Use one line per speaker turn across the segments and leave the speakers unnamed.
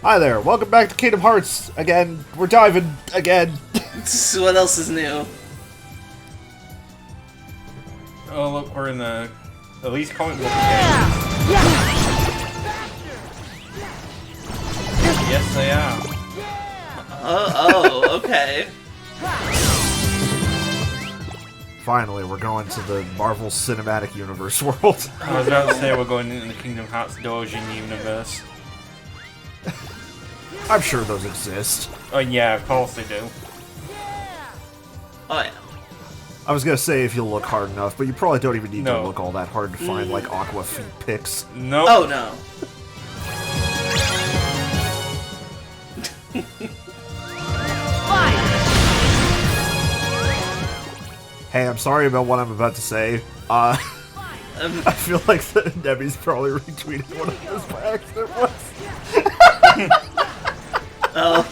Hi there, welcome back to Kingdom Hearts again. We're diving again.
What else is new?
Oh look, we're in the least comic book game. Yes, they are.
Oh, okay.
Finally, we're going to the Marvel Cinematic Universe world.
I was about to say we're going into the Kingdom Hearts Dojin universe.
I'm sure those exist.
Oh yeah, of course they do.
Oh yeah.
I was gonna say if you look hard enough, but you probably don't even need to
No.
look all that hard to find like Aqua feet pics.
Nope.
Oh no.
Hey, I'm sorry about what I'm about to say. I feel like Debbie's probably retweeted one of those by accident once.
Oh.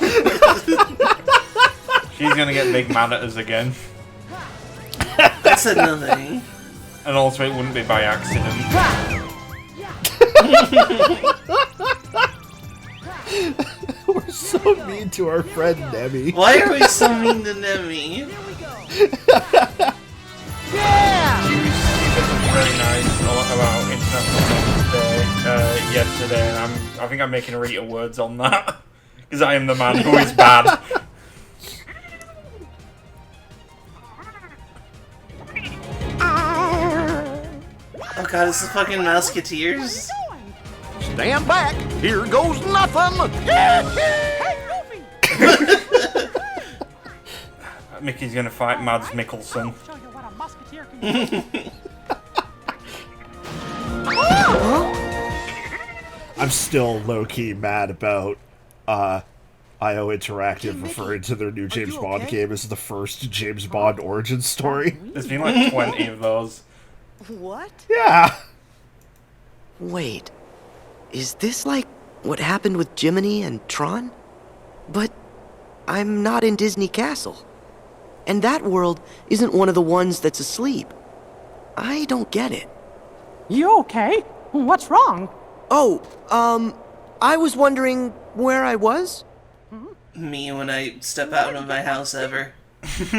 She's gonna get big mad at us again.
That's annoying.
And also it wouldn't be by accident.
We're so mean to our friend Debbie.
Why are we so mean to Nemi?
She was very nice about International Women's Day yesterday, and I think I'm making her eat her words on that. Because I am the man who is bad.
Oh god, it's the fucking Musketeers.
Stand back! Here goes nothing!
Mickey's gonna fight Mads Mikkelsen.
I'm still low-key mad about IO Interactive referring to their new James Bond game as the first James Bond origin story.
There's been like 20 of those.
What?
Yeah.
Wait, is this like what happened with Jiminy and Tron? But I'm not in Disney Castle. And that world isn't one of the ones that's asleep. I don't get it.
You okay? What's wrong?
Oh, I was wondering where I was?
Me when I step out of my house ever.
It's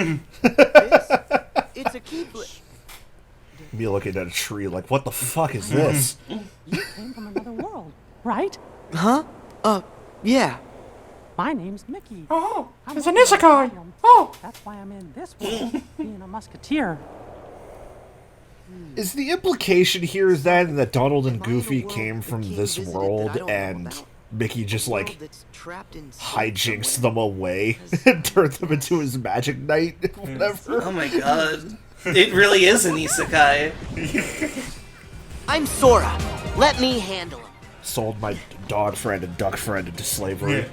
a keyblade.
Me looking at a tree like, what the fuck is this?
You came from another world, right?
Huh? Yeah.
My name's Mickey.
Oh,
I'm
it's an
from
isekai!
Belgium.
Oh!
That's why I'm in this world, being a musketeer.
Is the implication here then that Donald and Goofy came from this world and Mickey just like hijinks them away and turned them into his magic knight? Whatever.
Oh my god. It really is an isekai.
I'm Sora. Let me handle him.
Sold my dog friend and duck friend into slavery.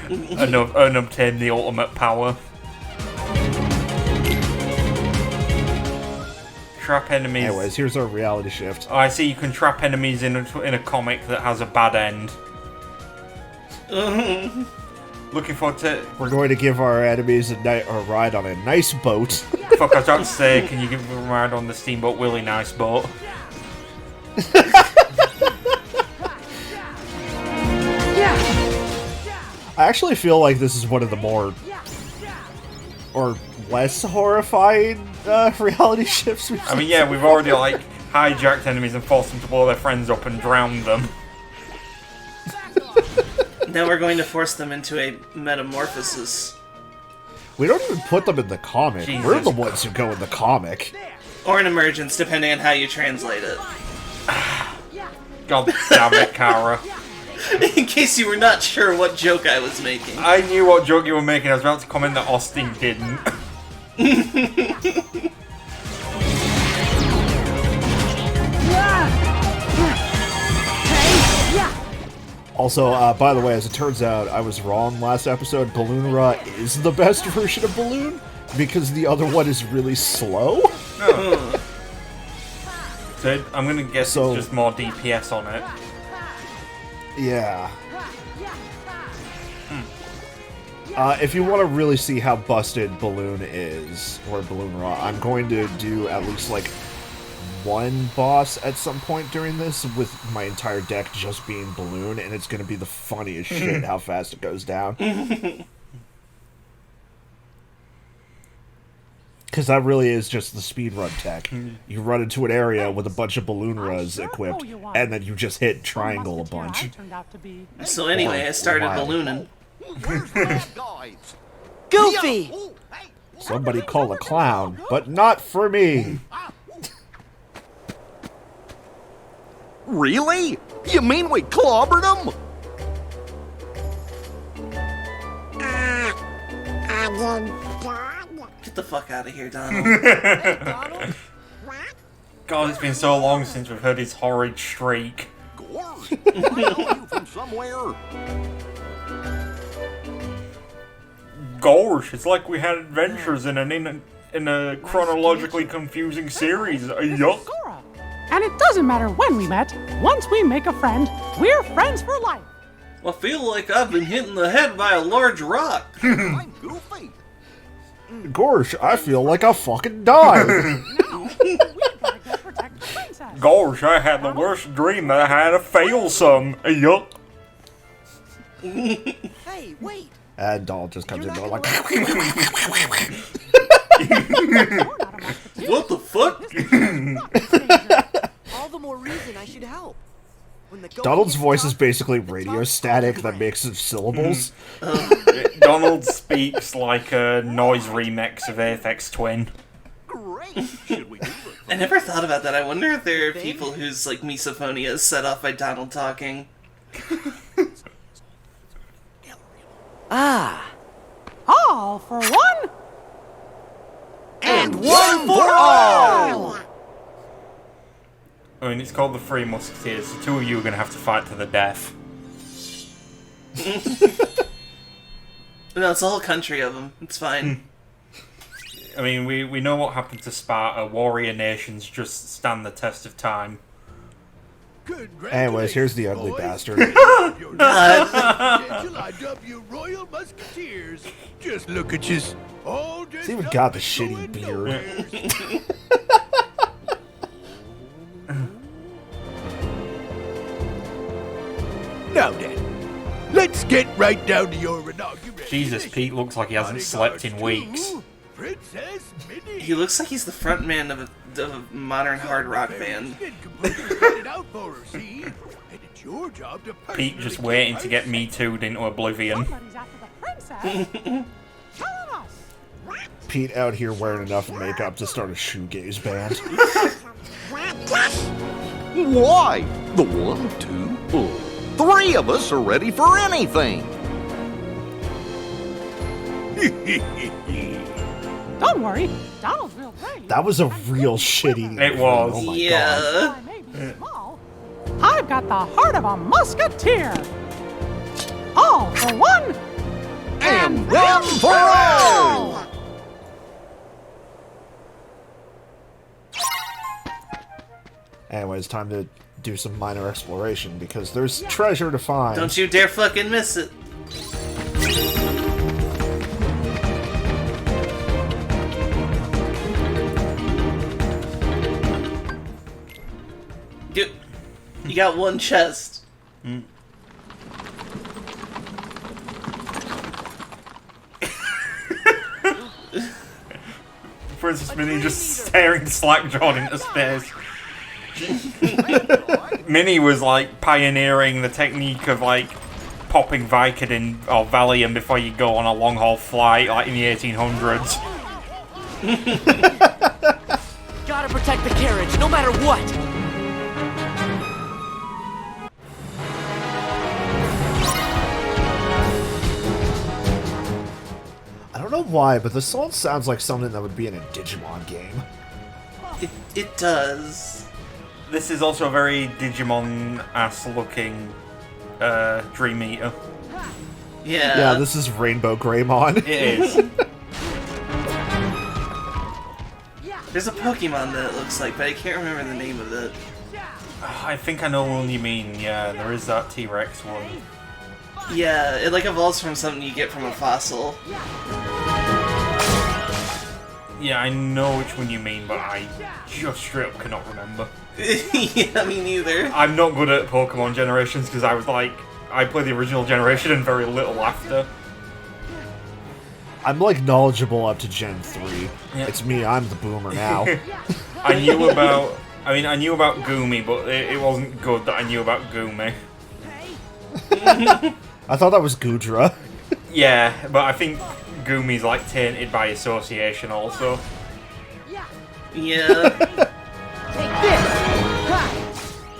And obtain the ultimate power. Trap enemies.
Anyways, here's our reality shift.
Oh, I see you can trap enemies in a comic that has a bad end. Looking forward to...
We're going to give our enemies a ride on a nice boat.
Fuck, I was about to say, can you give them a ride on the Steamboat Willie nice boat?
I actually feel like this is one of the more or less horrifying reality shifts we've
I mean, yeah, we've already, like, hijacked enemies and forced them to blow their friends up and drown them.
Now we're going to force them into a metamorphosis.
We don't even put them in the comic.
Jesus
We're the ones who go in the comic.
Or an emergence, depending on how you translate it.
God damn it, Kara.
In case you were not sure what joke I was making.
I knew what joke you were making. I was about to comment that Austin didn't.
Also, by the way, as it turns out, I was wrong last episode. Balloon Ra is the best version of Balloon because the other one is really slow.
No. So I'm gonna guess it's just more DPS on it.
Yeah. If you want to really see how busted Balloon is, or Balloon Ra, I'm going to do at least, like, one boss at some point during this with my entire deck just being balloon, and it's going to be the funniest shit how fast it goes down. Because that really is just the speedrun tech. You run into an area with a bunch of balloon runs equipped, and then you just hit triangle a bunch.
So anyway, I started ballooning.
Where's the bad guys?
Goofy!
Oh, hey,
Somebody call a clown, but not for me.
really? You mean we clobbered them?
Get the fuck out of here, Donald.
God, it's been so long since we've heard his horrid shriek.
Gorge, I know you from somewhere.
Gosh, it's like we had adventures in a chronologically confusing series. Yuck.
Sora. And it doesn't matter when we met. Once we make a friend, we're friends for life.
I feel like I've been hit in the head by a large rock.
I'm Goofy.
Gosh, I feel like I fucking died.
Now, we gotta go protect the princess.
Gosh, I had the worst dream that I had a fail some. Yuck.
Hey, wait!
And Donald just comes in going like...
You're not a musketeer.
What the fuck?
All the more reason I should help. When the
Donald's voice is basically radio static that makes of syllables.
Donald speaks like a noise remix of Aphex Twin.
Great. Should we do it?
I never thought about that. I wonder if there are people whose like misophonia is set off by Donald talking.
Ah!
All for one.
And one for all!
I mean, it's called the Three Musketeers. The two of you are going to have to fight to the death.
No, it's a whole country of them. It's fine.
I mean, we know what happened to Sparta. Warrior nations just stand the test of time.
Anyways, here's the ugly bastard.
I dub you Royal Musketeers. Just look at you. All
He's even got the shitty beard.
Now then, let's get right down to your inauguration.
Jesus, Pete looks like he hasn't slept in weeks.
Princess Minnie.
He looks like he's the front man of a modern hard rock band.
Out for her, see? And it's your job to
Pete just waiting to get Me Too'd into oblivion.
Somebody's after the princess. Telling us.
Pete out here wearing enough makeup to start a shoegaze band.
Why? The 1, 2, 3 of us are ready for anything.
Don't worry, Donald's real brave.
That was a real shitty...
It was.
Oh my god.
Yeah.
I may be small. I've got the heart of a musketeer. All for one.
And one for all!
Anyways, time to do some minor exploration because there's treasure to find.
Don't you dare fucking miss it. You got one chest.
Princess Minnie just staring slack-jawed into space. Minnie was like pioneering the technique of like popping Vicodin or Valium before you go on a long-haul flight, like in the 1800s.
Gotta protect the carriage, no matter what!
I don't know why, but the song sounds like something that would be in a Digimon game.
It does.
This is also a very Digimon-ass looking Dream Eater.
Yeah.
Yeah, this is Rainbow Greymon.
It is.
There's a Pokemon that it looks like, but I can't remember the name of it.
I think I know what you mean. Yeah, there is that T-Rex one.
Yeah, it like evolves from something you get from a fossil.
Yeah, I know which one you mean, but I just straight up cannot remember.
Yeah, me neither.
I'm not good at Pokemon Generations because I played the original generation and very little after.
I'm like knowledgeable up to Gen 3.
Yeah.
It's me, I'm the boomer now.
I knew about Goomy, but it wasn't good that I knew about Goomy.
I thought that was Gudra.
Yeah, but I think Goomy's like tainted by association also.
Yeah.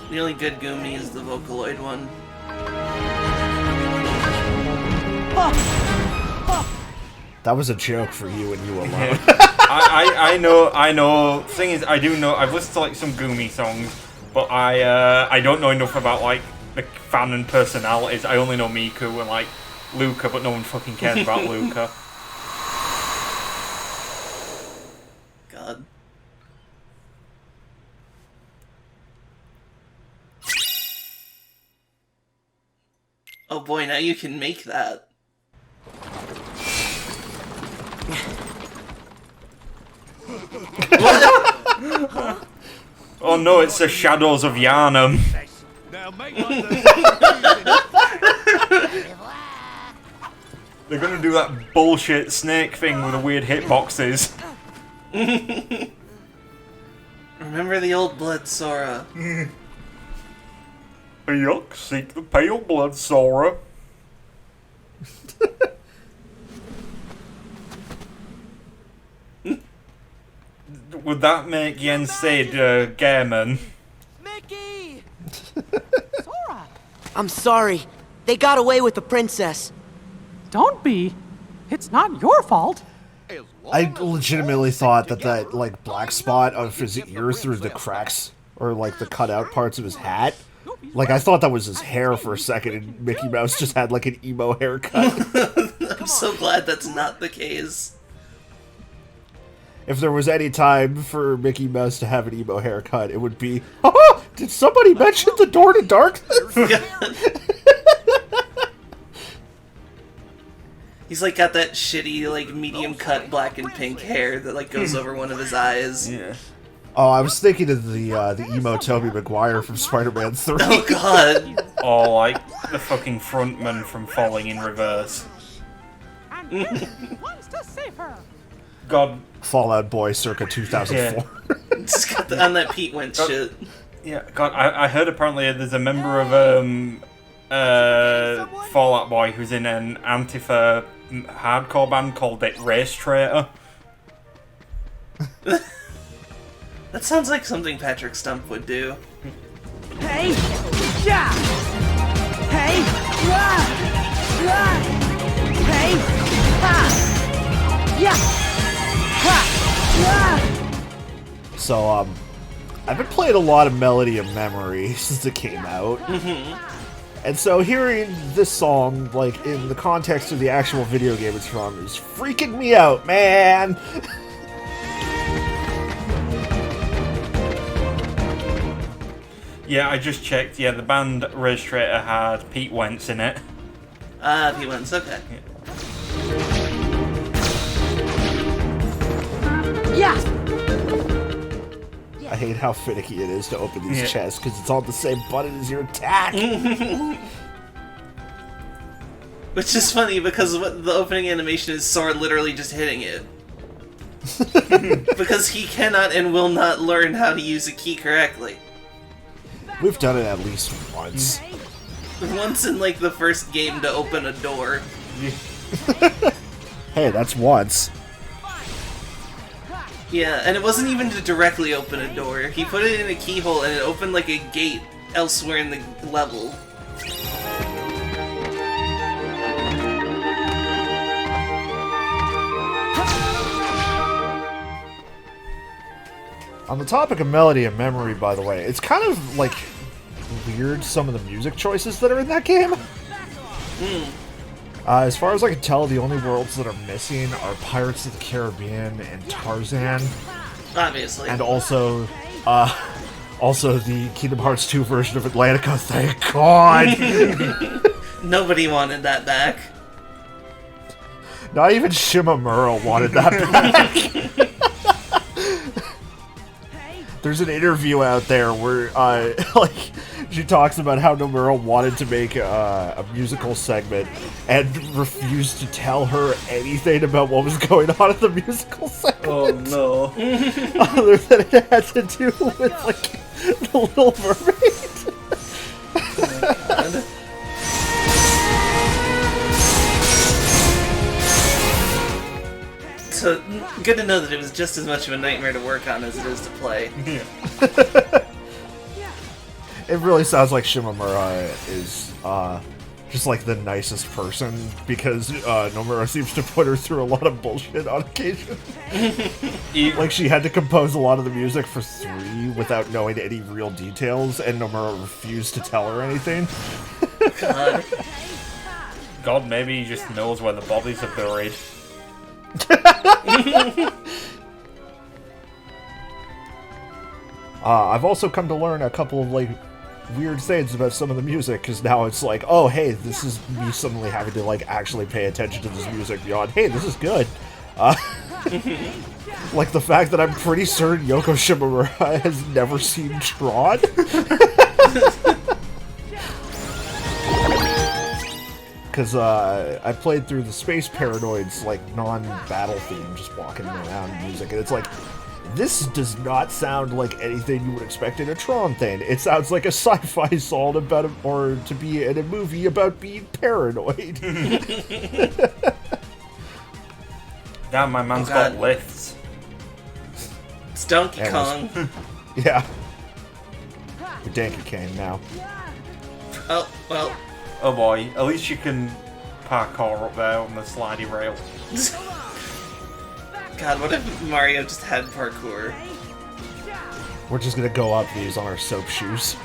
The only good Goomy is the Vocaloid one.
That was a joke for you and you alone.
I know. Thing is, I do know. I've listened to like some Goomy songs, but I don't know enough about like the fan and personalities. I only know Miku and like Luca, but no one fucking cares about Luca.
God. Oh boy, now you can make that.
Oh no, it's the Shadows of Yharnam.
Now make one
They're gonna do that bullshit snake thing with the weird hitboxes.
Remember the old blood, Sora.
Yuck, seek the pale blood, Sora. Would that make Yen Sid Gammon?
Mickey!
Sora,
I'm sorry. They got away with the princess.
don't be. It's not your fault.
I legitimately thought that like black spot of his ear through the cracks or like the cutout parts of his hat. Like I thought that was his hair for a second, and Mickey Mouse just had like an emo haircut.
I'm so glad that's not the case.
If there was any time for Mickey Mouse to have an emo haircut, it would be, oh, did somebody mention the door to darkness?
He's like got that shitty like medium cut black and pink hair that like goes over one of his eyes.
Yeah.
Oh, I was thinking of the emo Tobey Maguire from Spider-Man 3.
Oh god.
Or like the fucking frontman from Falling in Reverse.
And he wants to save her.
God.
Fallout Boy circa 2004.
Just got on that Pete Wentz shit.
Yeah, God, I heard apparently there's a member of Fall Out Boy who's in an Antifa hardcore band called it Race Traitor.
That sounds like something Patrick Stump would do.
Hey! Yeah! Hey! Yeah! Yeah! Hey! Ha! Yeah!
So, I've been playing a lot of Melody of Memory since it came out. And so hearing this song, like, in the context of the actual video game it's from, is freaking me out, man!
Yeah, I just checked. Yeah, the band Race Traitor had Pete Wentz in it.
Ah, Pete Wentz, okay.
Yeah!
I hate how finicky it is to open these chests, because it's on the same button as your attack!
Which is funny because what the opening animation is Sora literally just hitting it. Because he cannot and will not learn how to use a key correctly.
We've done it at least once.
Once in like the first game to open a door.
Hey, that's once.
Yeah, and it wasn't even to directly open a door. He put it in a keyhole and it opened like a gate elsewhere in the level.
On the topic of Melody and Memory, by the way, it's kind of, like, weird some of the music choices that are in that game. As far as I can tell, the only worlds that are missing are Pirates of the Caribbean and Tarzan.
Obviously.
And also the Kingdom Hearts 2 version of Atlantica, thank God!
Nobody wanted that back.
Not even Shimamura wanted that back. There's an interview out there where, like, she talks about how Nomura wanted to make a musical segment and refused to tell her anything about what was going on in the musical segment.
Oh no.
Other than it had to do with, like, the Little Mermaid.
So, good to know that it was just as much of a nightmare to work on as it is to play.
Yeah.
It really sounds like Shimamura is just like the nicest person because Nomura seems to put her through a lot of bullshit on occasion. Like she had to compose a lot of the music for 3 without knowing any real details, and Nomura refused to tell her anything.
God, maybe he just knows where the bodies are buried.
I've also come to learn a couple of like weird things about some of the music because now it's like, oh hey, this is me suddenly having to like actually pay attention to this music beyond, hey, this is good. Like the fact that I'm pretty certain Yoko Shimamura has never seen Tron. Because I played through the Space Paranoids, like, non-battle theme, just walking around music, and it's like, this does not sound like anything you would expect in a Tron thing. It sounds like a sci-fi song about, or to be in a movie about being paranoid.
Damn, my man's got lifts.
It's Donkey Kong.
Yeah. We're Donkey Kong now.
Oh, well.
Oh boy, at least you can parkour up there on the slidey rail.
God, what if Mario just had parkour?
We're just gonna go up these on our soap shoes.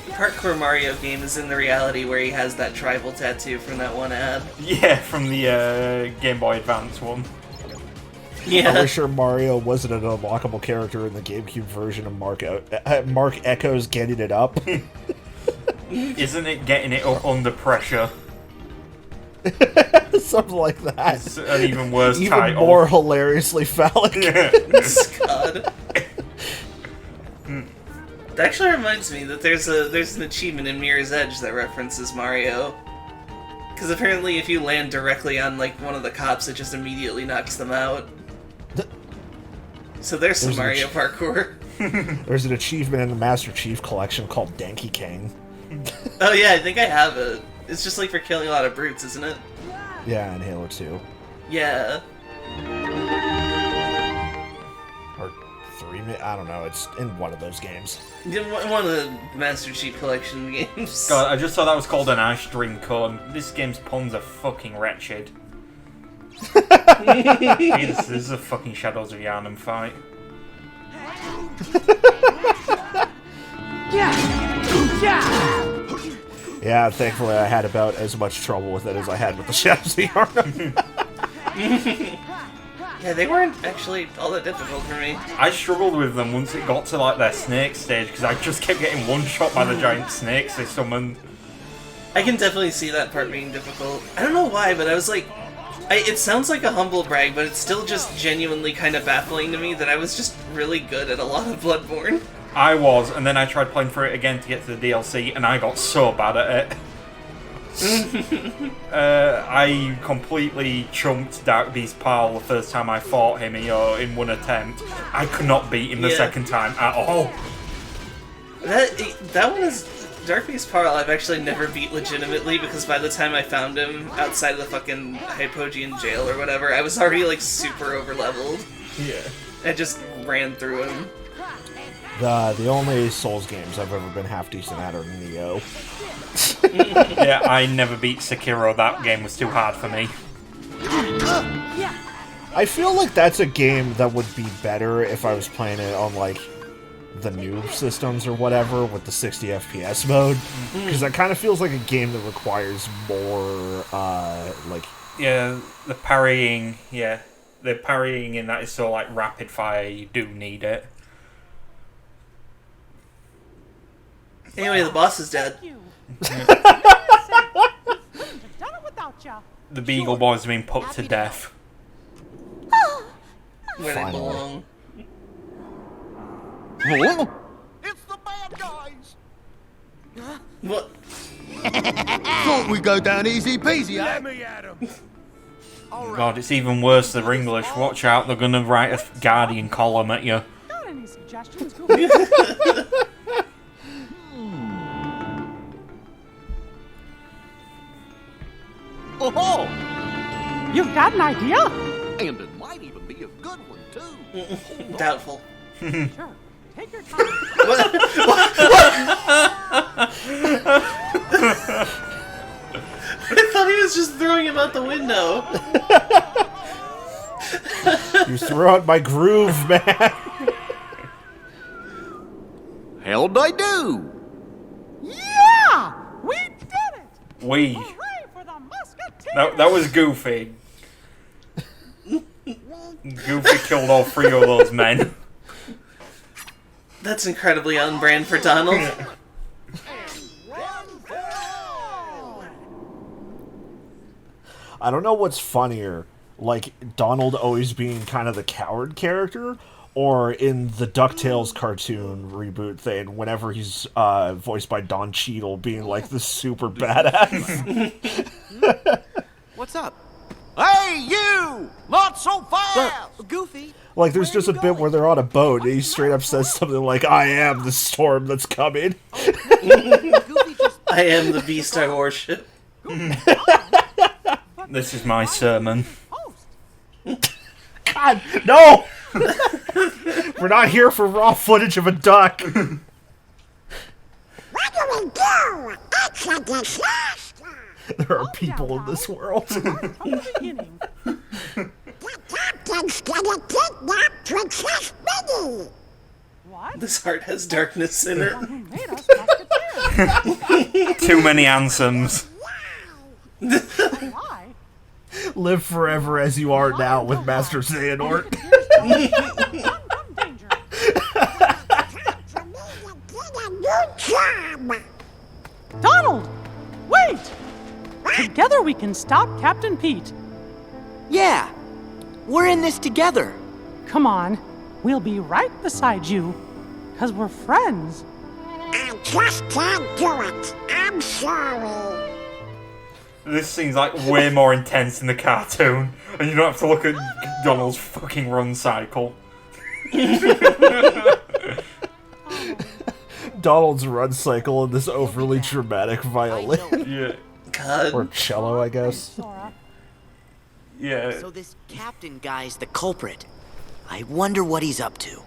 Parkour Mario game is in the reality where he has that tribal tattoo from that one ad.
Yeah, from the Game Boy Advance one.
Yeah.
I wish sure Mario wasn't an unlockable character in the GameCube version of Mark Echo's Getting It Up.
Isn't it getting it up under pressure?
Something like that.
It's an even worse
Even
title.
more hilariously phallic.
God. That actually reminds me that there's an achievement in Mirror's Edge that references Mario. Because apparently if you land directly on like one of the cops, it just immediately knocks them out. So there's some Mario parkour.
There's an achievement in the Master Chief collection called Donkey Kong.
Oh yeah, I think I have it. It's just like for killing a lot of brutes, isn't it?
Yeah, in Halo 2.
Yeah.
Or 3, I don't know, it's in one of those games.
One of the Master Chief Collection games.
God, I just thought that was called an ice dream cone. This game's puns are fucking wretched. Hey, this is a fucking Shadows of Yharnam fight.
Yeah, thankfully I had about as much trouble with it as I had with the Shadows of Yharnam.
Yeah, they weren't actually all that difficult for me.
I struggled with them once it got to like their snake stage because I just kept getting one shot by the giant snakes they summoned.
I can definitely see that part being difficult. I don't know why, but I was like... it sounds like a humble brag, but it's still just genuinely kind of baffling to me that I was just really good at a lot of Bloodborne.
I was, and then I tried playing through it again to get to the DLC, and I got so bad at it. I completely chumped Darkbeast Pal the first time I fought him in one attempt. I could not beat him the second time at all.
That one is... Darkbeast Parl I've actually never beat legitimately because by the time I found him outside of the fucking Hypogean jail or whatever, I was already like super over-leveled.
Yeah.
I just ran through him.
The only Souls games I've ever been half decent at are Neo.
Yeah, I never beat Sekiro. That game was too hard for me.
I feel like that's a game that would be better if I was playing it on like the new systems or whatever with the 60 FPS mode, because that kind of feels like a game that requires more like
the parrying in that is so like rapid fire. You do need it.
Anyway, the boss is dead.
Thank you. Couldn't have done it without ya.
The Beagle Boys have been put to death.
Where they
Finally.
belong.
It's the bad guys.
What?
Thought we'd go down easy peasy, eh? Let me at him.
God, it's even worse than English. Watch out, they're gonna write a Guardian column at you.
Got any suggestions, Goofy?
Oh,
You've got an idea?
and it might even be a good one, too.
Doubtful.
Sure. Take your time.
I thought he was just throwing him out the window.
You threw out my groove, man.
How'd I do?
Yeah! We did it!
We.
Hooray for the Musketeers!
That was Goofy. Goofy killed all 3 of those men.
That's incredibly on brand for Donald.
I don't know what's funnier, like Donald always being kind of the coward character, or in the DuckTales cartoon reboot thing, whenever he's voiced by Don Cheadle being like the super badass.
What's up?
Hey, you! Not so fast!
Goofy.
Like, there's just a bit where they're on a boat, and he straight up says something like, "I am the storm that's coming."
Goofy just
I am the beast I worship.
This is my sermon.
God, no! We're not here for raw footage of a duck.
What do we do? It's a disaster.
There are people in this world.
From the beginning.
The captain's gonna kidnap Princess Minnie.
What?
This heart has darkness in it.
One who made us Musketeers.
Too many anthems.
Why?
Live forever as you are now with Master Xehanort.
Musketeers don't run from danger.
Time for me to get a new job.
Donald! Wait! Together we can stop Captain Pete.
Yeah. We're in this together.
Come on. We'll be right beside you. 'Cause we're friends.
I just can't do it. I'm sorry.
This seems like way more intense than the cartoon, and you don't have to look at Donald's fucking run cycle.
Donald's run cycle and this overly dramatic violin.
Yeah.
God.
Or cello, I guess.
Sora.
Yeah.
So this captain guy's the culprit. I wonder what he's up to.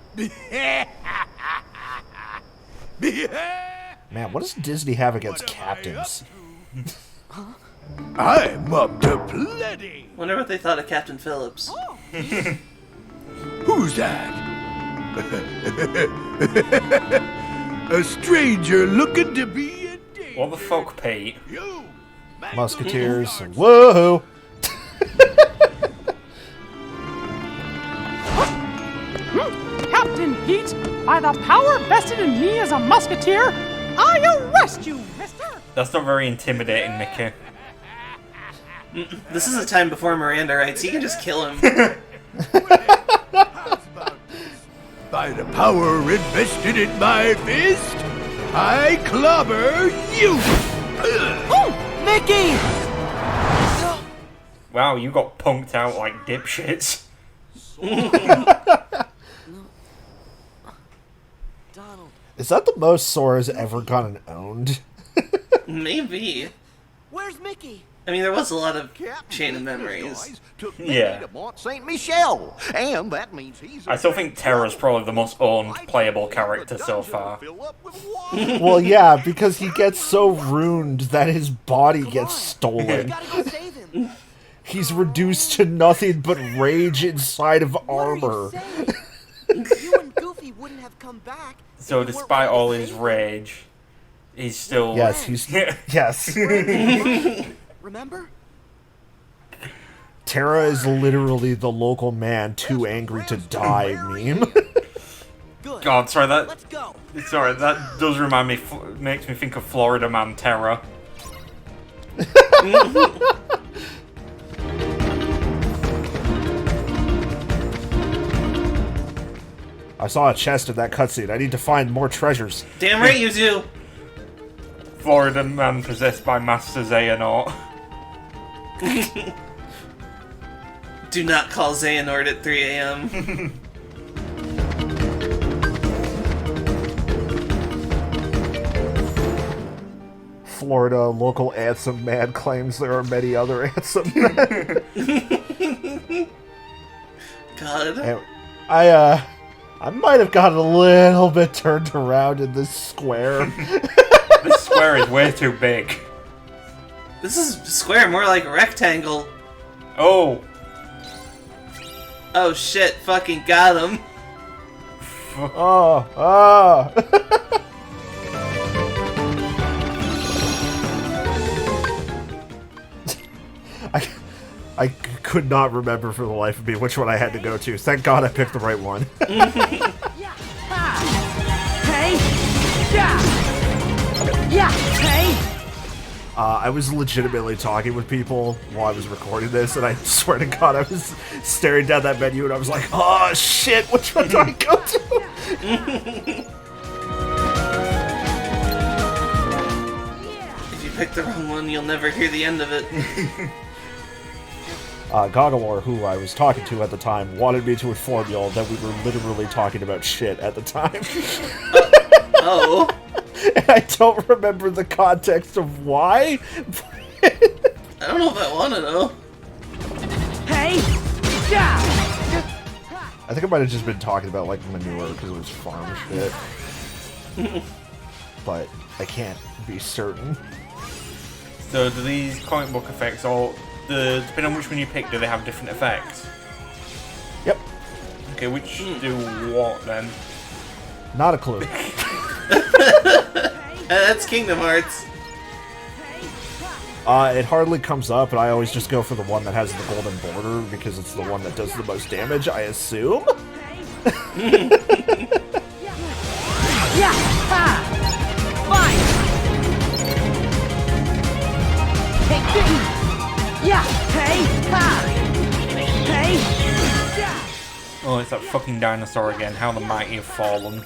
Man, what does Disney have against captains?
I'm up to plenty.
Wonder what they thought of Captain Phillips.
Who's that? A stranger looking to be in danger.
What the fuck, Pete?
You,
Musketeers. Whoa!
Captain Pete, by the power vested in me as a musketeer, I arrest you, mister!
That's not very intimidating, Mickey.
This is a time before Miranda rights. He can just kill him.
by the power invested in my fist, I clobber you.
Oh, Mickey!
Wow, you got punked out like dipshits.
Donald.
Is that the most Sora's ever gotten owned?
Maybe.
Where's Mickey?
I mean, there was a lot of
Captain
chain of
Pete
memories.
guys took me
Yeah.
to Mont Saint Michel, and that means he's.
I still think Terra's probably the most owned playable character so far.
Well, yeah, because he gets so ruined that his body gets
We
stolen.
gotta go save him.
He's reduced to nothing but rage inside of
What are you
armor.
saying? You and Goofy wouldn't have come back. if
So
you weren't
despite
ready to
all his
save him.
rage, he's still...
Yes, he's... Yes.
Remember?
Terra is literally the local man too angry to die meme.
Good.
God, sorry, that
Let's go.
Sorry, that does remind me. Makes me think of Florida Man Terror.
I saw a chest in that cutscene. I need to find more treasures.
Damn right you do.
Florida Man possessed by Master Xehanort.
Do not call Xehanort at 3 a.m.
Florida local Ansem man claims there are many other Ansem men.
God.
And I might have gotten a little bit turned around in this square.
This square is way too big.
This is square, more like a rectangle.
Oh.
Oh shit, fucking got him.
Oh. I could not remember for the life of me which one I had to go to. Thank God I picked the right one. I was legitimately talking with people while I was recording this, and I swear to God, I was staring down that menu, and I was like, oh shit, which one do I go to?
If you pick the wrong one, you'll never hear the end of it.
Goggalor, who I was talking to at the time, wanted me to inform y'all that we were literally talking about shit at the time.
Oh.
And I don't remember the context of why.
I don't know if I want to know.
Hey!
I think I might have just been talking about, like, manure, because it was farm shit. But I can't be certain.
So do these comic book effects, or depending on which one you pick, do they have different effects?
Yep.
Okay, which do what then?
Not a clue.
That's Kingdom Hearts.
It hardly comes up, but I always just go for the one that has the golden border because it's the one that does the most damage, I assume?
Oh, it's that fucking dinosaur again. How the mighty have fallen.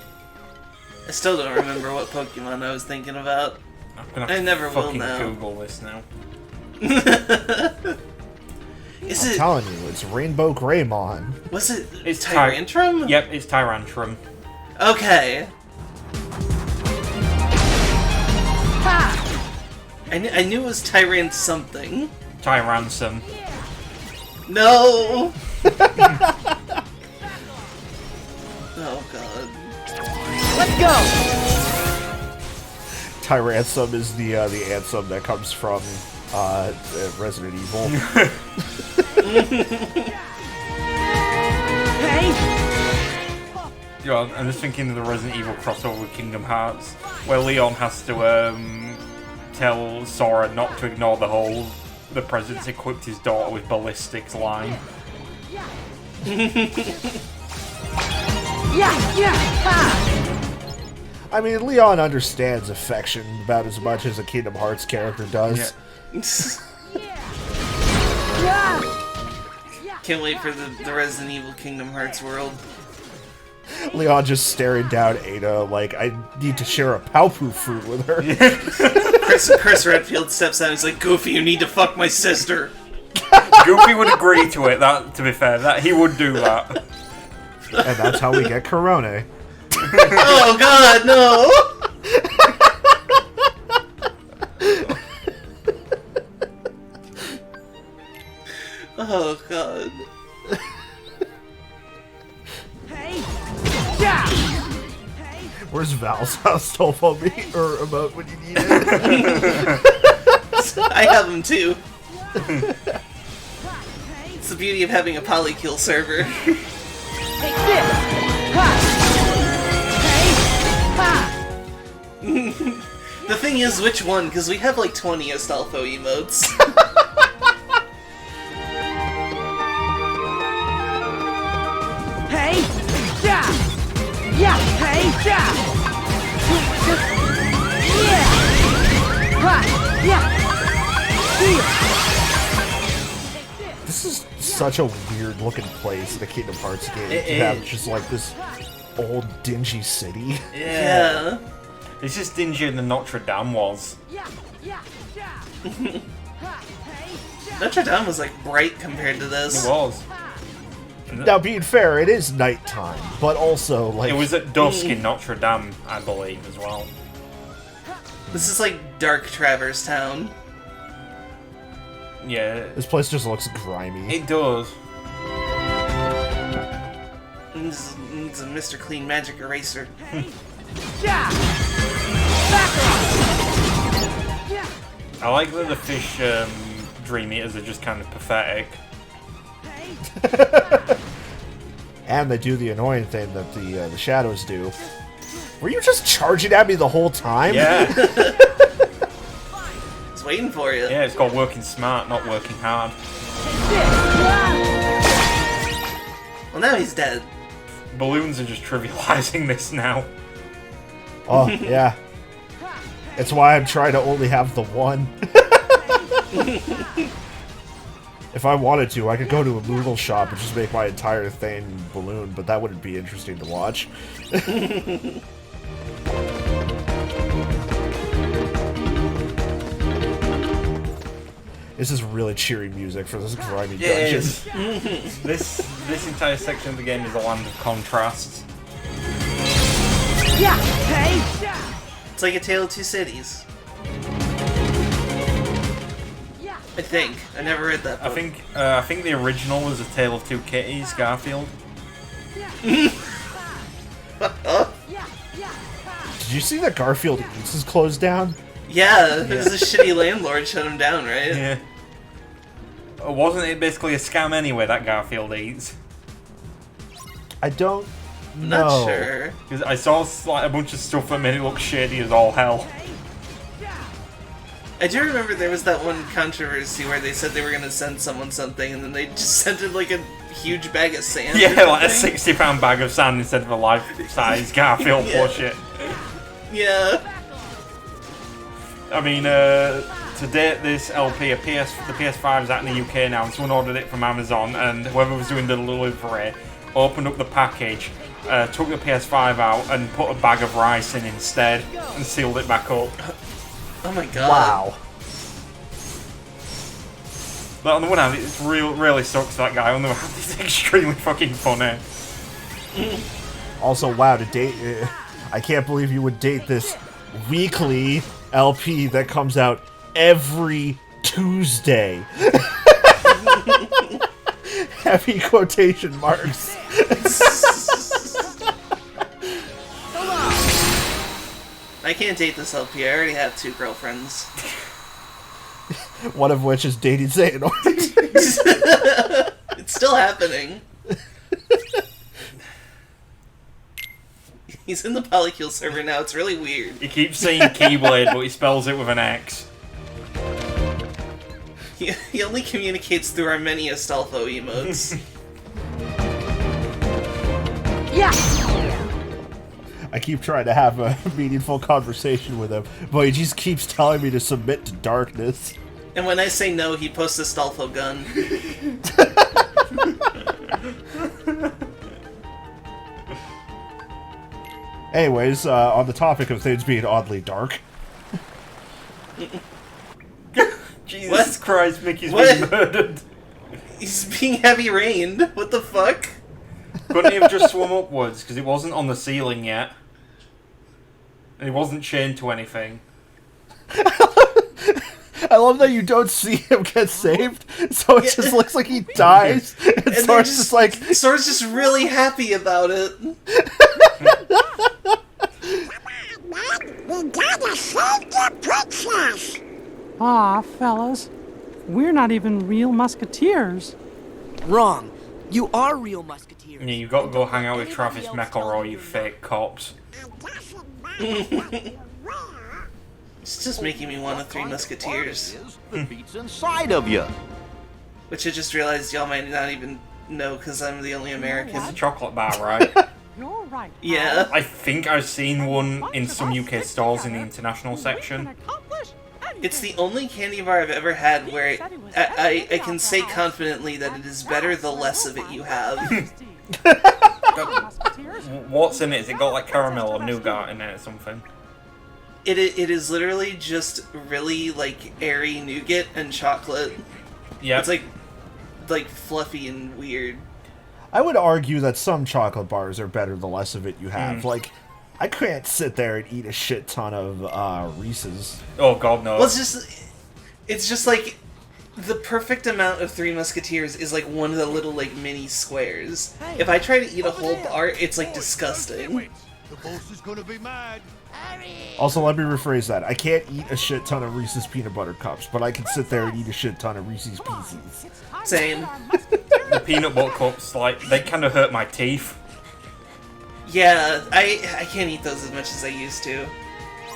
I still don't remember what Pokemon I was thinking about.
I'm gonna have
I never
to
will
fucking
now.
Google this now.
Is
I'm
it?
telling you, it's Rainbow Greymon.
Was it?
It's
Tyrantrum?
Yep, it's Tyrantrum.
Okay. I knew it was Tyrant something.
Tyransom.
No. Oh god.
Let's go!
Tyransom is the Ansem that comes from Resident Evil.
God, I'm just thinking of the Resident Evil crossover with Kingdom Hearts, where Leon has to tell Sora not to ignore the president's equipped his daughter with ballistics line.
I mean, Leon understands affection about as much as a Kingdom Hearts character does.
Can't wait for the Resident Evil Kingdom Hearts world.
Leon just staring down Ada like, I need to share a Paupu fruit with her.
Chris Redfield steps out and he's like, Goofy, you need to fuck my sister.
Goofy would agree to it, that, to be fair, that he would do that.
And that's how we get Corona.
Oh god, no! Oh god.
Where's Val's house telephone me or remote when you need it?
I have them too. It's the beauty of having a polykill server. The thing is, which one? Because we have like 20 Astolfo emotes.
This is such a weird looking place in a Kingdom Hearts game
It
to have
is.
just like this old dingy city.
Yeah.
It's just dingier than Notre Dame was.
Notre Dame was like bright compared to this.
It was.
Now, being fair, it is nighttime, but also like
It was at dusk in Notre Dame, I believe, as well.
This is like Dark Traverse Town.
Yeah,
this place just looks grimy.
it does.
Needs a Mr. Clean Magic Eraser.
I like that the fish dream eaters are just kind of pathetic.
And they do the annoying thing that the shadows do. Were you just charging at me the whole time?
Yeah,
It's waiting for you.
yeah, it's called working smart, not working hard.
Well, now he's dead.
Balloons are just trivializing this now.
Oh, yeah. It's why I'm trying to only have the one. If I wanted to, I could go to a Moogle shop and just make my entire thing balloon, but that wouldn't be interesting to watch. This is really cheery music for this grimy
Yeah, it
dungeon.
is. This entire section of the game is a land of contrasts.
It's like a Tale of Two Cities. I think. I never read that book.
I think the original was A Tale of Two Kitties, Garfield.
Did you see that Garfield Eats is closed down?
Yeah, it was a shitty landlord shut him down, right?
Yeah. Wasn't it basically a scam anyway, that Garfield Eats?
I don't know.
Not sure.
Because I saw like a bunch of stuff that made it look shady as all hell.
I do remember there was that one controversy where they said they were gonna send someone something and then they just sent him like a huge bag of sand.
Yeah,
or
like a
something.
£60 bag of sand instead of a life-size Garfield
Yeah.
plushie.
Yeah.
I mean, to date, this LP, the PS5 is out in the UK now, and someone ordered it from Amazon, and whoever was doing the delivery opened up the package, took the PS5 out, and put a bag of rice in instead, and sealed it back up.
Oh my god.
Wow.
But on the one hand, it really sucks that guy. On the other hand, it's extremely fucking funny.
Also, wow, to date... I can't believe you would date this weekly LP that comes out every Tuesday. Heavy quotation marks.
I can't date this LP. I already have 2 girlfriends.
One of which is dating Xehanort.
It's still happening. He's in the Polycule server now. It's really weird.
He keeps saying Keyblade, but he spells it with an X.
He only communicates through our many Astolfo emotes.
I keep trying to have a meaningful conversation with him, but he just keeps telling me to submit to darkness.
And when I say no, he posts Astolfo gun.
Anyways, on the topic of things being oddly dark,
Jesus
What?
Christ, Mickey's
What?
been murdered.
He's being heavy rained. What the fuck?
Couldn't he have just swum upwards? Because it wasn't on the ceiling yet. And he wasn't chained to anything.
I love that you don't see him get saved, so it
Yeah.
just looks like he dies, and
they're
Sora's just like,
Sora's just really happy about it.
We gotta save the princess!
Aw, fellas. We're not even real musketeers.
Wrong. You are real musketeers.
Yeah, you got to go hang out with Travis McElroy, you fake cops.
It's just making me want a Three Musketeers.
The beats inside of you.
Which I just realized y'all might not even know because I'm the only American.
It's a chocolate bar, right?
You're right.
Yeah.
I think I've seen one in some UK stores in the international section.
It's the only candy bar I've ever had where I can say confidently that it is better the less of it you have.
What's in it? Has it got like caramel or nougat in it or something?
It is literally just really like airy nougat and chocolate.
Yeah.
It's like fluffy and weird.
I would argue that some chocolate bars are better the less of it you have. Like, I can't sit there and eat a shit ton of Reese's.
Oh God, no.
Well, it's just like the perfect amount of Three Musketeers is like one of the little like mini squares. If I try to eat a whole bar, it's like disgusting.
The boss is gonna be mad.
Also, let me rephrase that. I can't eat a shit ton of Reese's peanut butter cups, but I can sit there and eat a shit ton of Reese's Pieces.
Same.
The peanut butter cups, like, they kind of hurt my teeth.
Yeah, I can't eat those as much as I used to.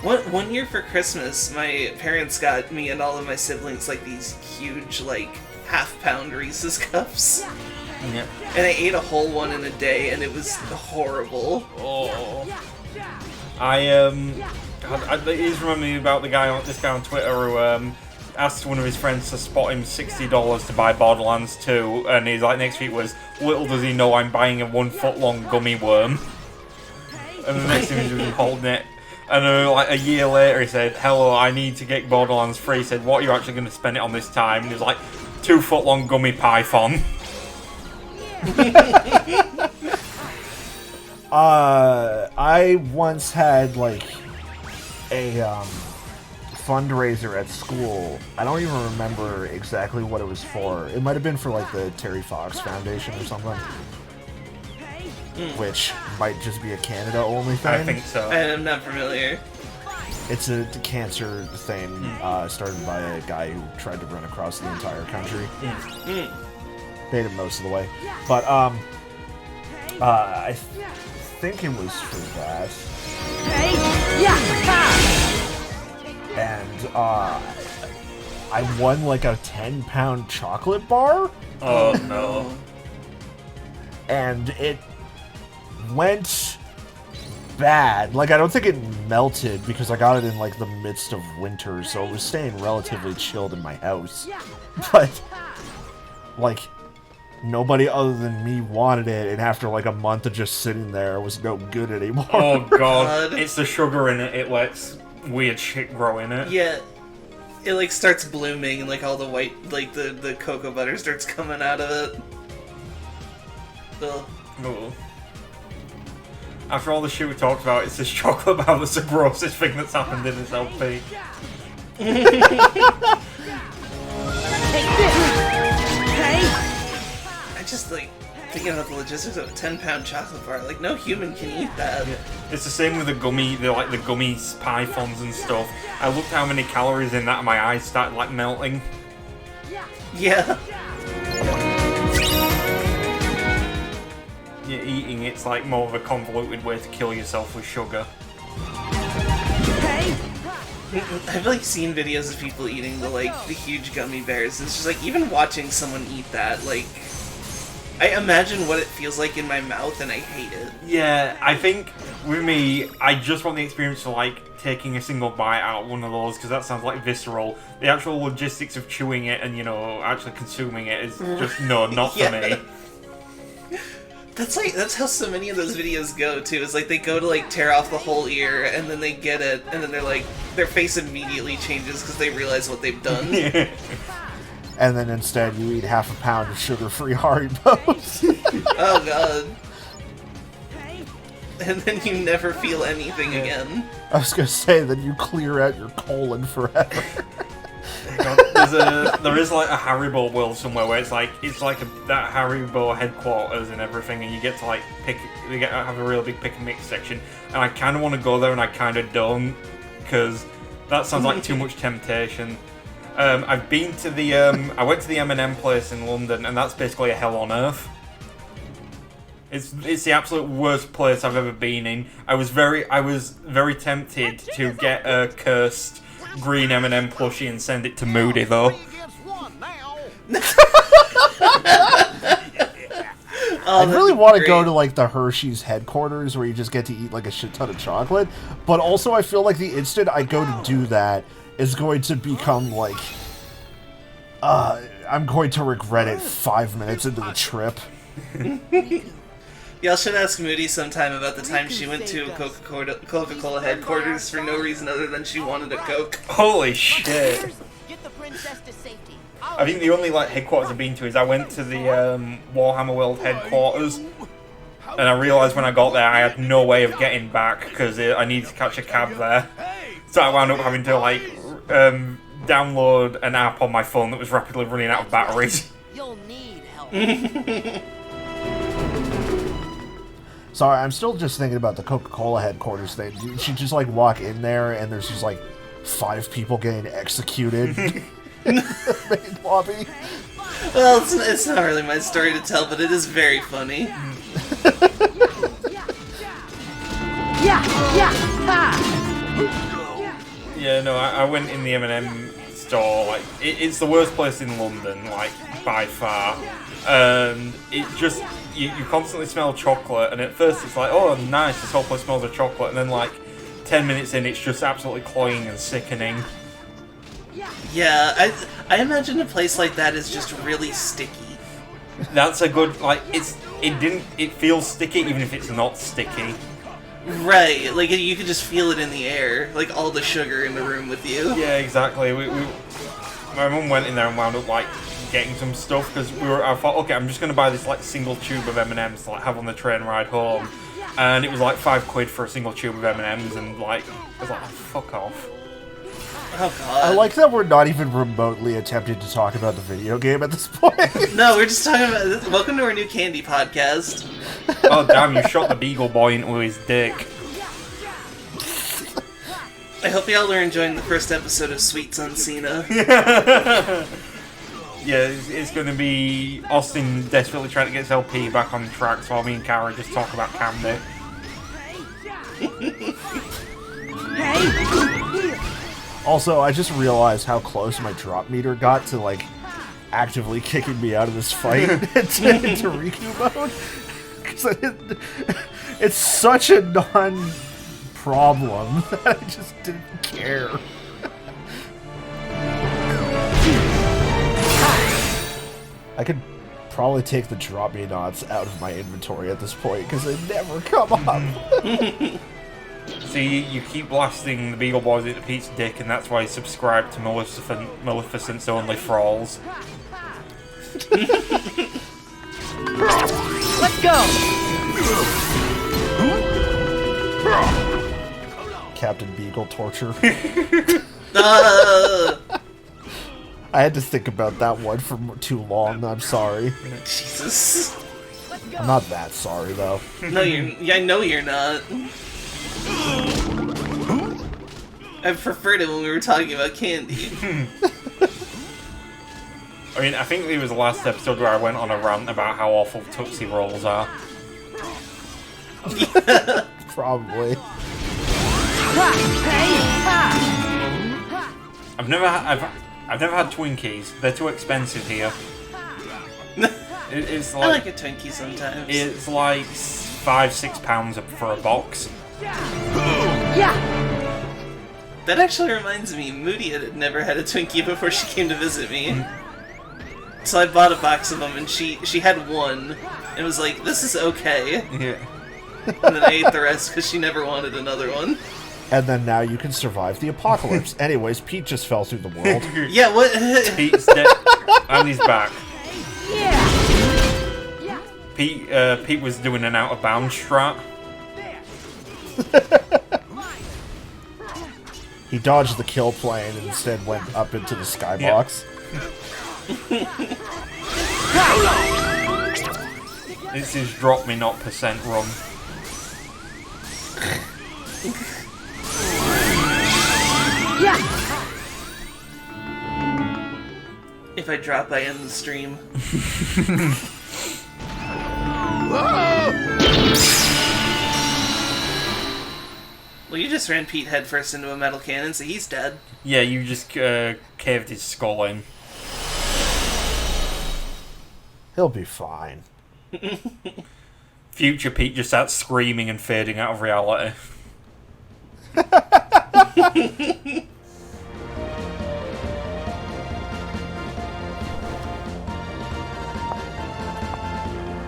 One year for Christmas, my parents got me and all of my siblings like these huge like half-pound Reese's cups.
Yeah.
And I ate a whole one in a day, and it was horrible.
Oh. it is reminding me about this guy on Twitter who asked one of his friends to spot him $60 to buy Borderlands 2, and he's like, next tweet was, little does he know I'm buying a 1 foot long gummy worm. And the next image was him holding it. And like a year later he said, hello, I need to get Borderlands 3. He said, what are you actually going to spend it on this time? And he was like, 2 foot long gummy python.
I once had like a fundraiser at school. I don't even remember exactly what it was for. It might have been for like the Terry Fox Foundation or something. Which might just be a Canada only thing.
I think so.
I am not familiar.
It's a cancer thing started by a guy who tried to run across the entire country. Made it most of the way. But I think it was for that. And I won like a 10-pound chocolate bar.
Oh no.
And it went bad. Like, I don't think it melted because I got it in like the midst of winter, so it was staying relatively chilled in my house. But like, nobody other than me wanted it, and after like a month of just sitting there, it was no good anymore.
Oh god, it's the sugar in it. It lets weird shit grow in it.
Yeah, it like starts blooming, and like all the white, like the cocoa butter starts coming out of it. Ugh.
Ooh. After all the shit we talked about, it's this chocolate bar that's the grossest thing that's happened in this LP.
I just like thinking about the logistics of a 10-pound chocolate bar. Like, no human can eat that.
Yeah. It's the same with the gummy pythons and stuff. I looked how many calories in that, and my eyes started like melting.
Yeah.
Yeah, eating it's like more of a convoluted way to kill yourself with sugar.
I've like seen videos of people eating the huge gummy bears. It's just like even watching someone eat that, like I imagine what it feels like in my mouth and I hate it.
Yeah, I think with me, I just want the experience of like taking a single bite out of one of those because that sounds like visceral. The actual logistics of chewing it and actually consuming it is just not for me.
That's how so many of those videos go too. It's like they go to like tear off the whole ear and then they get it and then they're like their face immediately changes because they realize what they've done.
And then instead you eat half a pound of sugar-free Haribos.
Oh god. And then you never feel anything again.
I was gonna say that you clear out your colon forever.
There is like a Haribo world somewhere where it's like that Haribo headquarters and everything, and you get to like have a real big pick and mix section. And I kind of want to go there, and I kind of don't, because that sounds like too much temptation. I've been to the I went to the M&M place in London, and that's basically a hell on earth. It's the absolute worst place I've ever been in. I was very tempted to get a cursed green M&M plushie and send it to Moody though.
I
that'd
really
be
want to go
great.
to like the Hershey's headquarters where you just get to eat like a shit ton of chocolate, but also I feel like the instant I go to do that is going to become like I'm going to regret it 5 minutes into the trip.
Y'all should ask Moody sometime about the time she went to Coca-Cola headquarters for no reason other than she wanted a Coke.
Holy shit.
Get the princess to safety.
I think the only like headquarters I've been to is I went to the Warhammer World headquarters, and I realised when I got there I had no way of getting back because I needed to catch a cab there. So I wound up having to like download an app on my phone that was rapidly running out of batteries.
You'll need help.
Sorry, I'm still just thinking about the Coca-Cola headquarters thing. You should just like walk in there and there's just like 5 people getting executed in the main lobby.
Well, it's not really my story to tell, but it is very funny.
Yeah, no, I went in the M&M store. Like, it's the worst place in London, like by far. And it just you constantly smell chocolate, and at first it's like, oh, nice, this whole place smells of chocolate, and then like 10 minutes in, it's just absolutely cloying and sickening.
Yeah, I imagine a place like that is just really sticky.
That's a good like. It feels sticky even if it's not sticky.
Right, like you could just feel it in the air, like all the sugar in the room with you.
Yeah, exactly. My mum went in there and wound up like getting some stuff because I thought, okay, I'm just gonna buy this like single tube of M&Ms to like have on the train ride home, and it was like £5 for a single tube of M&Ms, and like I was like, oh, fuck off.
Oh god.
I like that we're not even remotely attempting to talk about the video game at this point.
No, we're just talking about. Welcome to our new candy podcast.
Oh damn! You shot the Beagle Boy into his dick.
I hope y'all are enjoying the first episode of Sweets on Cena.
Yeah, it's going to be Austin desperately trying to get his LP back on track, while me and Kara just talk about Candy.
Also, I just realized how close my drop meter got to like actively kicking me out of this fight into Riku mode. 'Cause it's such a non-problem that I just didn't care. I could probably take the drop me knots out of my inventory at this point because they never come up.
See, you keep blasting the Beagle Boys into Pete's dick, and that's why he subscribed to Maleficent's Only Thralls.
Let's go.
Captain Beagle torture.
Uh,
I had to think about that one for too long. I'm sorry.
Jesus.
I'm not that sorry though.
No, I know you're not. I preferred it when we were talking about candy.
I mean, I think it was the last episode where I went on a rant about how awful Tootsie Rolls are.
Probably.
I've never had Twinkies. They're too expensive here. It's
I
like
like a Twinkie sometimes.
it's like £5-6 for a box.
That actually reminds me, Moody had never had a Twinkie before she came to visit me. So I bought a box of them, and she had one, and was like, this is okay.
Yeah.
And then I ate the rest because she never wanted another one.
And then now you can survive the apocalypse. Anyways, Pete just fell through the world.
Yeah, what?
Pete's dead, and he's back. Pete was doing an out of bounds strat.
He dodged the kill plane and instead went up into the skybox.
This is drop me not % run.
If I drop, I end the stream. Well, you just ran Pete headfirst into a metal cannon, so he's dead.
Yeah, you just caved his skull in.
He'll be fine.
Future Pete just starts screaming and fading out of reality.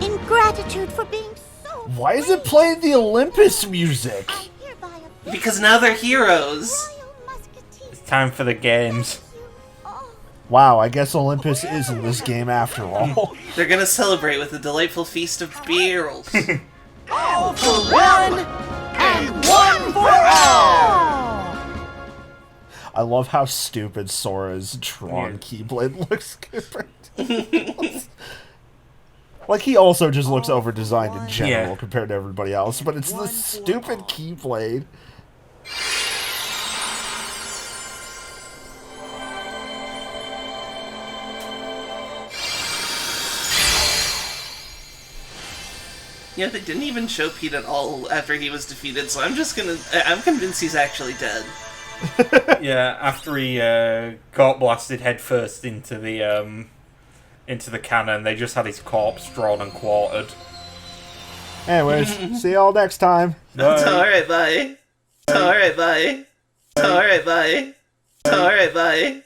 In gratitude for being so
Why is it playing the Olympus music?
I'm hereby a
Because now they're heroes.
royal musketeer.
It's time for the games.
Oh,
Wow, I guess Olympus is in this game after all.
They're gonna celebrate with a delightful feast of beers.
All for one and one for all.
I love how stupid Sora's Tron
Yeah.
Keyblade looks compared to Like, he also just looks over-designed in general
Yeah.
compared to everybody else, but it's the stupid Keyblade.
Yeah, they didn't even show Pete at all after he was defeated, so I'm convinced he's actually dead.
Yeah, after he got blasted headfirst into the cannon, they just had his corpse drawn and quartered.
Anyways, see y'all next time.
Alright, bye. Alright, bye. Alright, bye. Alright, bye.